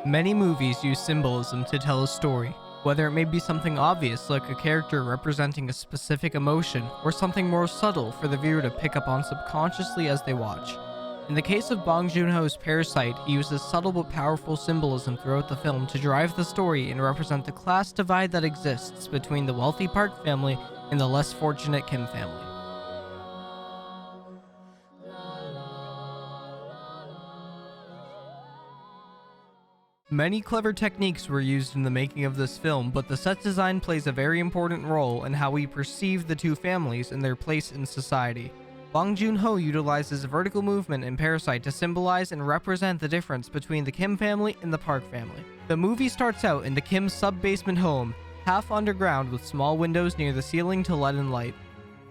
Many movies use symbolism to tell a story, whether it may be something obvious like a character representing a specific emotion, or something more subtle for the viewer to pick up on subconsciously as they watch. In the case of Bong Joon-Ho's Parasite, he uses subtle but powerful symbolism throughout the film to drive the story and represent the class divide that exists between the wealthy Park family and the less fortunate Kim family. Many clever techniques were used in the making of this film, but the set design plays a very important role in how we perceive the two families and their place in society. Bong Joon-ho utilizes vertical movement in Parasite to symbolize and represent the difference between the Kim family and the Park family. The movie starts out in the Kim sub-basement home, half underground with small windows near the ceiling to let in light.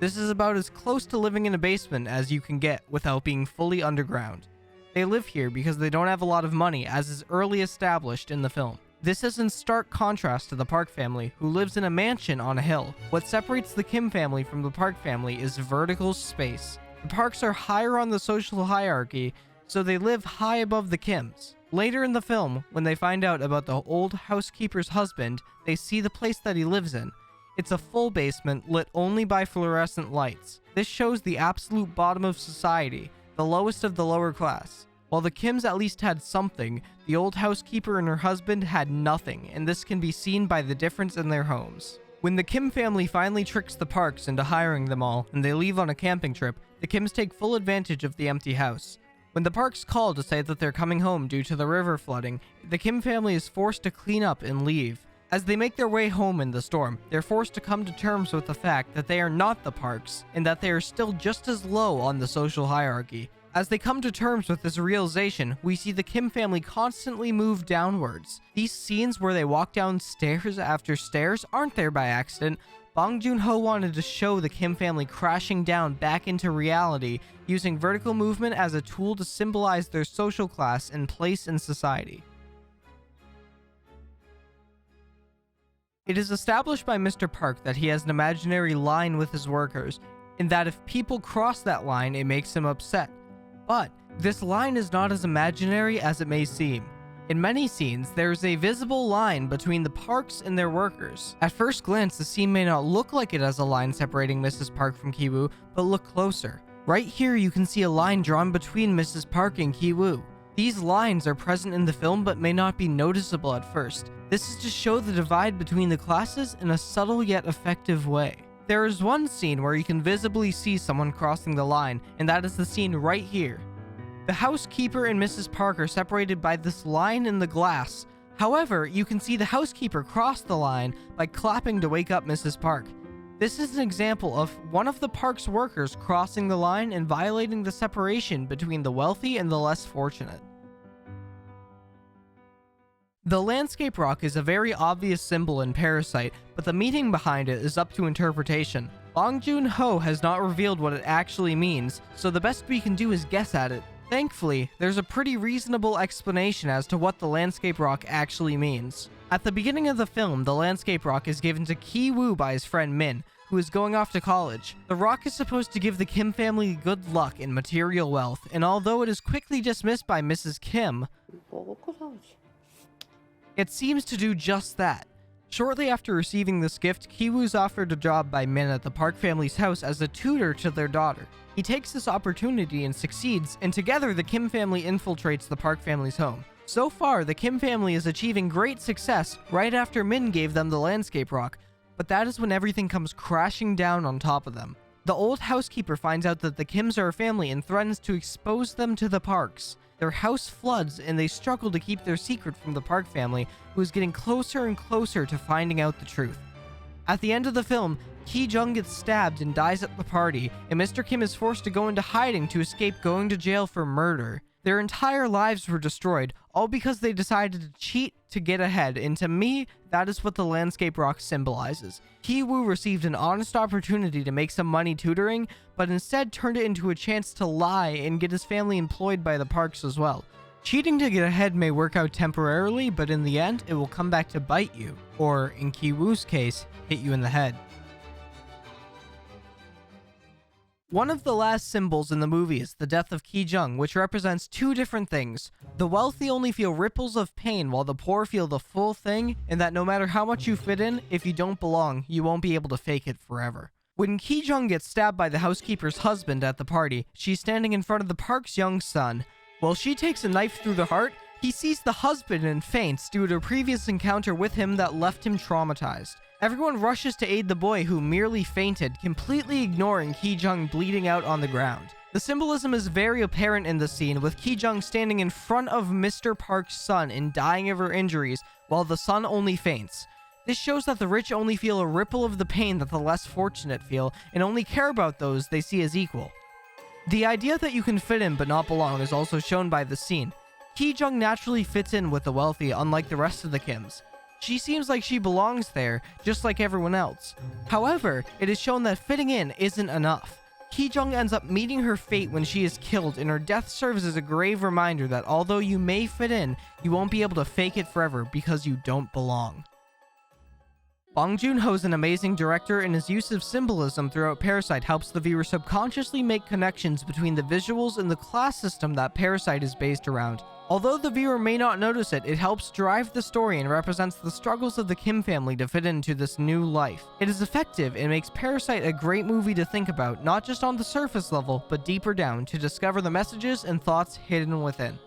This is about as close to living in a basement as you can get without being fully underground. They live here because they don't have a lot of money, as is early established in the film. This is in stark contrast to the Park family, who lives in a mansion on a hill. What separates the Kim family from the Park family is vertical space. The Parks are higher on the social hierarchy, so they live high above the Kims. Later in the film, when they find out about the old housekeeper's husband, they see the place that he lives in. It's a full basement lit only by fluorescent lights. This shows the absolute bottom of society, the lowest of the lower class. While the Kims at least had something, the old housekeeper and her husband had nothing, and this can be seen by the difference in their homes. When the Kim family finally tricks the Parks into hiring them all, and they leave on a camping trip, the Kims take full advantage of the empty house. When the Parks call to say that they're coming home due to the river flooding, the Kim family is forced to clean up and leave. As they make their way home in the storm, they're forced to come to terms with the fact that they are not the Parks, and that they are still just as low on the social hierarchy. As they come to terms with this realization, we see the Kim family constantly move downwards. These scenes where they walk down stairs after stairs aren't there by accident. Bong Joon-ho wanted to show the Kim family crashing down back into reality, using vertical movement as a tool to symbolize their social class and place in society. It is established by Mr. Park that he has an imaginary line with his workers, and that if people cross that line, it makes him upset. But this line is not as imaginary as it may seem. In many scenes, there is a visible line between the Parks and their workers. At first glance, the scene may not look like it has a line separating Mrs. Park from Ki-woo, but look closer. Right here, you can see a line drawn between Mrs. Park and Ki-woo. These lines are present in the film but may not be noticeable at first. This is to show the divide between the classes in a subtle yet effective way. There is one scene where you can visibly see someone crossing the line, and that is the scene right here. The housekeeper and Mrs. Park are separated by this line in the glass. However, you can see the housekeeper cross the line by clapping to wake up Mrs. Park. This is an example of one of the Park's workers crossing the line and violating the separation between the wealthy and the less fortunate. The landscape rock is a very obvious symbol in Parasite, but the meaning behind it is up to interpretation. Bong Joon-ho has not revealed what it actually means, so the best we can do is guess at it. Thankfully, there's a pretty reasonable explanation as to what the landscape rock actually means. At the beginning of the film, the landscape rock is given to Ki-woo by his friend Min, who is going off to college. The rock is supposed to give the Kim family good luck and material wealth, and although it is quickly dismissed by Mrs. Kim, it seems to do just that. Shortly after receiving this gift, Ki-woo's offered a job by Min at the Park family's house as a tutor to their daughter. He takes this opportunity and succeeds, and together the Kim family infiltrates the Park family's home. So far, the Kim family is achieving great success right after Min gave them the landscape rock, but that is when everything comes crashing down on top of them. The old housekeeper finds out that the Kims are a family and threatens to expose them to the Parks. Their house floods, and they struggle to keep their secret from the Park family, who is getting closer and closer to finding out the truth. At the end of the film, Kijung gets stabbed and dies at the party, and Mr. Kim is forced to go into hiding to escape going to jail for murder. Their entire lives were destroyed, all because they decided to cheat to get ahead, and to me, that is what the landscape rock symbolizes. Ki-woo received an honest opportunity to make some money tutoring, but instead turned it into a chance to lie and get his family employed by the Parks as well. Cheating to get ahead may work out temporarily, but in the end, it will come back to bite you, or in Ki-woo's case, hit you in the head. One of the last symbols in the movie is the Death of Kijung, which represents two different things. The wealthy only feel ripples of pain while the poor feel the full thing, and that no matter how much you fit in, if you don't belong, you won't be able to fake it forever. When Kijung gets stabbed by the housekeeper's husband at the party, she's standing in front of the Park's young son. While she takes a knife through the heart, he sees the husband and faints due to a previous encounter with him that left him traumatized. Everyone rushes to aid the boy who merely fainted, completely ignoring Kijung bleeding out on the ground. The symbolism is very apparent in the scene, with Kijung standing in front of Mr. Park's son and dying of her injuries, while the son only faints. This shows that the rich only feel a ripple of the pain that the less fortunate feel, and only care about those they see as equal. The idea that you can fit in but not belong is also shown by the scene. Kijung naturally fits in with the wealthy, unlike the rest of the Kims. She seems like she belongs there, just like everyone else. However, it is shown that fitting in isn't enough. Kijung ends up meeting her fate when she is killed, and her death serves as a grave reminder that although you may fit in, you won't be able to fake it forever because you don't belong. Bong Joon-Ho is an amazing director, and his use of symbolism throughout Parasite helps the viewer subconsciously make connections between the visuals and the class system that Parasite is based around. Although the viewer may not notice it, it helps drive the story and represents the struggles of the Kim family to fit into this new life. It is effective and makes Parasite a great movie to think about, not just on the surface level, but deeper down, to discover the messages and thoughts hidden within.